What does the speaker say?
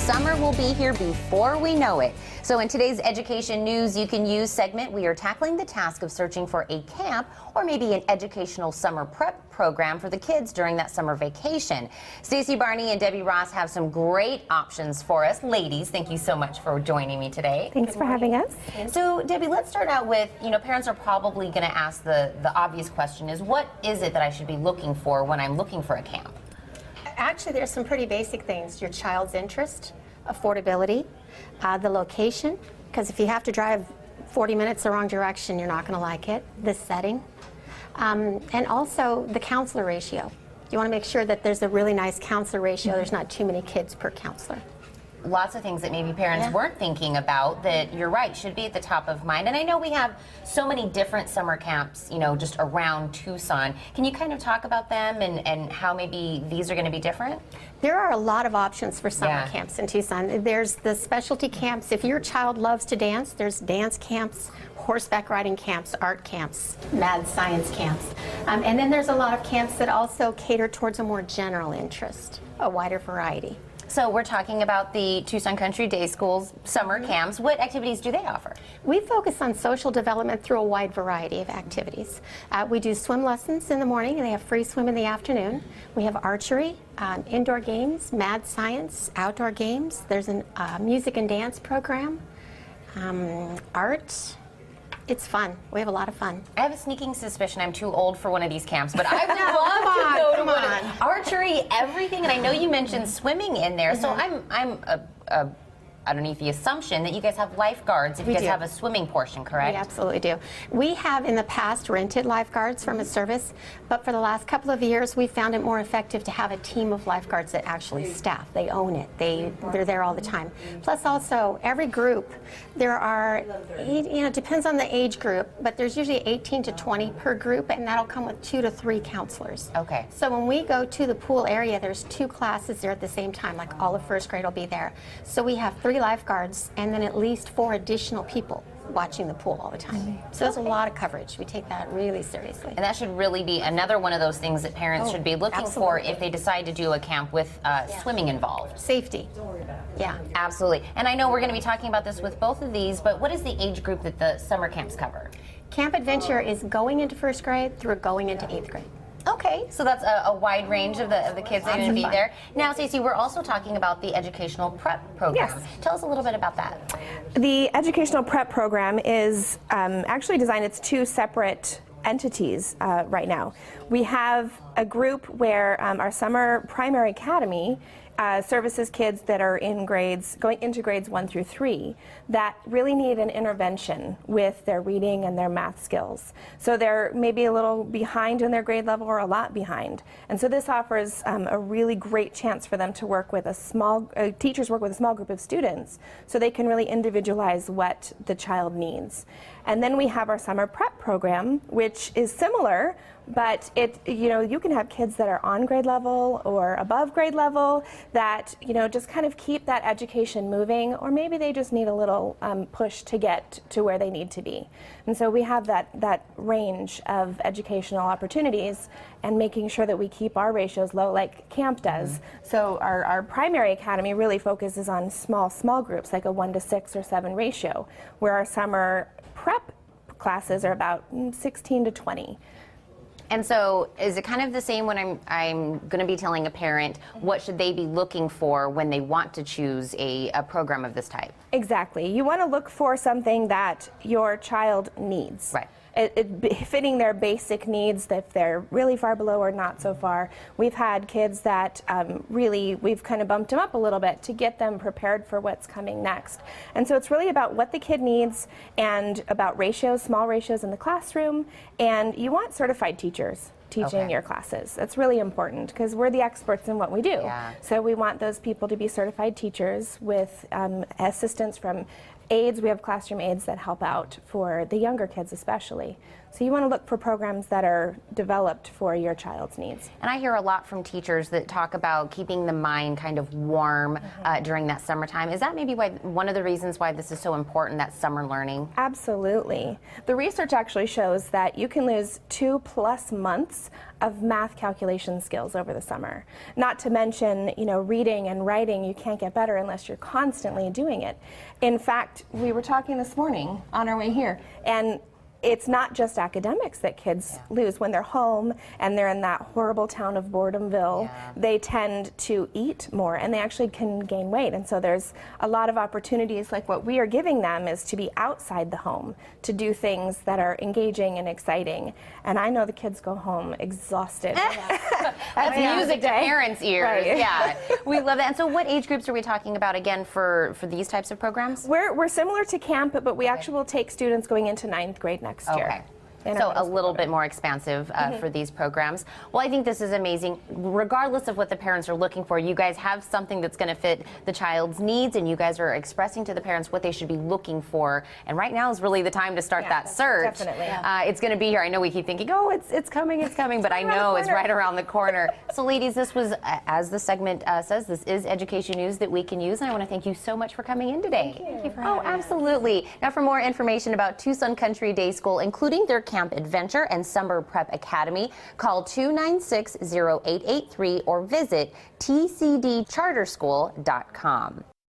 summer will be here before we know it. So in today's Education News You Can Use segment, we are tackling the task of searching for a camp or maybe an educational summer prep program for the kids during that summer vacation. Stacey Barney and Debbie Ross have some great options for us. Ladies, thank you so much for joining me today. Thanks for having us. So Debbie, let's start out with, parents are probably going to ask the obvious question is, what is it that I should be looking for when I'm looking for a camp? Actually, there's some pretty basic things. Your child's interest, affordability, the location, because if you have to drive 40 minutes the wrong direction, you're not going to like it, the setting, and also the counselor ratio. You want to make sure that there's a really nice counselor ratio. There's not too many kids per counselor. Lots of things that maybe parents weren't thinking about that, you're right, should be at the top of mind. And I know we have so many different summer camps, just around Tucson. Can you kind of talk about them and how maybe these are going to be different? There are a lot of options for summer camps in Tucson. There's the specialty camps. If your child loves to dance, there's dance camps, horseback riding camps, art camps, mad science camps. And then there's a lot of camps that also cater towards a more general interest, a wider variety. So we're talking about the Tucson Country Day School's summer camps. What activities do they offer? We focus on social development through a wide variety of activities. We do swim lessons in the morning, and they have free swim in the afternoon. We have archery, indoor games, mad science, outdoor games. There's a music and dance program, art. It's fun. We have a lot of fun. I have a sneaking suspicion I'm too old for one of these camps, but I would love to go to one. Archery, everything, and I know you mentioned swimming in there, so I'm underneath the assumption that you guys have lifeguards if you guys have a swimming portion, correct? We absolutely do. We have in the past rented lifeguards from a service, but for the last couple of years we found it more effective to have a team of lifeguards that actually staff. They own it. They're there all the time. Plus also every group, there are, it depends on the age group, but there's usually 18 to 20 per group, and that'll come with 2 to 3 counselors. Okay. So when we go to the pool area, there's 2 classes there at the same time, like all of first grade will be there. So we have 3 lifeguards and then at least 4 additional people watching the pool all the time. So there's a lot of coverage. We take that really seriously. And that should really be another one of those things that parents should be looking for if they decide to do a camp with swimming involved. Safety. Yeah. Absolutely. And I know we're going to be talking about this with both of these, but what is the age group that the summer camps cover? Camp Adventure is going into first grade through going into 8th grade. Okay, so that's a wide range of the kids that are going to be there. Now, Stacey, we're also talking about the educational prep program. Yes. Tell us a little bit about that. The educational prep program is actually designed, it's 2 separate entities right now. We have a group where our summer primary academy services kids that are going into grades 1 through 3 that really need an intervention with their reading and their math skills. So they're maybe a little behind in their grade level or a lot behind. And so this offers a really great chance for them to work with teachers work with a small group of students so they can really individualize what the child needs. And then we have our summer prep program, which is similar, but you can have kids that are on grade level or above grade level that just kind of keep that education moving, or maybe they just need a little push to get to where they need to be. And so we have that range of educational opportunities and making sure that we keep our ratios low like camp does. So our primary academy really focuses on small groups, like a 1 to 6 or 7 ratio, where our summer prep classes are about 16 to 20. And so is it kind of the same when I'm going to be telling a parent what should they be looking for when they want to choose a program of this type? Exactly. You want to look for something that your child needs. Right. Fitting their basic needs, if they're really far below or not so far. We've had kids that we've kind of bumped them up a little bit to get them prepared for what's coming next. And so it's really about what the kid needs and about ratios, small ratios in the classroom, and you want certified teachers teaching your classes. That's really important because we're the experts in what we do. Yeah. So we want those people to be certified teachers with assistance from aides. We have classroom aides that help out for the younger kids especially. So you want to look for programs that are developed for your child's needs. And I hear a lot from teachers that talk about keeping the mind kind of warm during that summertime. Is that maybe one of the reasons why this is so important, that summer learning? Absolutely. The research actually shows that you can lose 2+ months of math calculation skills over the summer. Not to mention, reading and writing, you can't get better unless you're constantly doing it. In fact, we were talking this morning on our way here, and it's not just academics that kids lose. When they're home and they're in that horrible town of Boredomville, they tend to eat more and they actually can gain weight. And so there's a lot of opportunities, like what we are giving them is to be outside the home, to do things that are engaging and exciting. And I know the kids go home exhausted. That's music to parents' ears. Right. Yeah, we love that. And so what age groups are we talking about again for these types of programs? We're similar to camp, but we actually will take students going into 9th grade next year. Okay. So a little bit more expansive for these programs. Well, I think this is amazing. Regardless of what the parents are looking for, you guys have something that's going to fit the child's needs, and you guys are expressing to the parents what they should be looking for. And right now is really the time to start that search. Definitely. It's going to be here. I know we keep thinking, oh, it's coming, but I know it's right around the corner. So, ladies, this was, as the segment says, this is education news that we can use, and I want to thank you so much for coming in today. Thank you for Oh, having us. absolutely. Now, for more information about Tucson Country Day School, including their Camp Adventure and Summer Prep Academy, call 296-0883 or visit tcdcharterschool.com.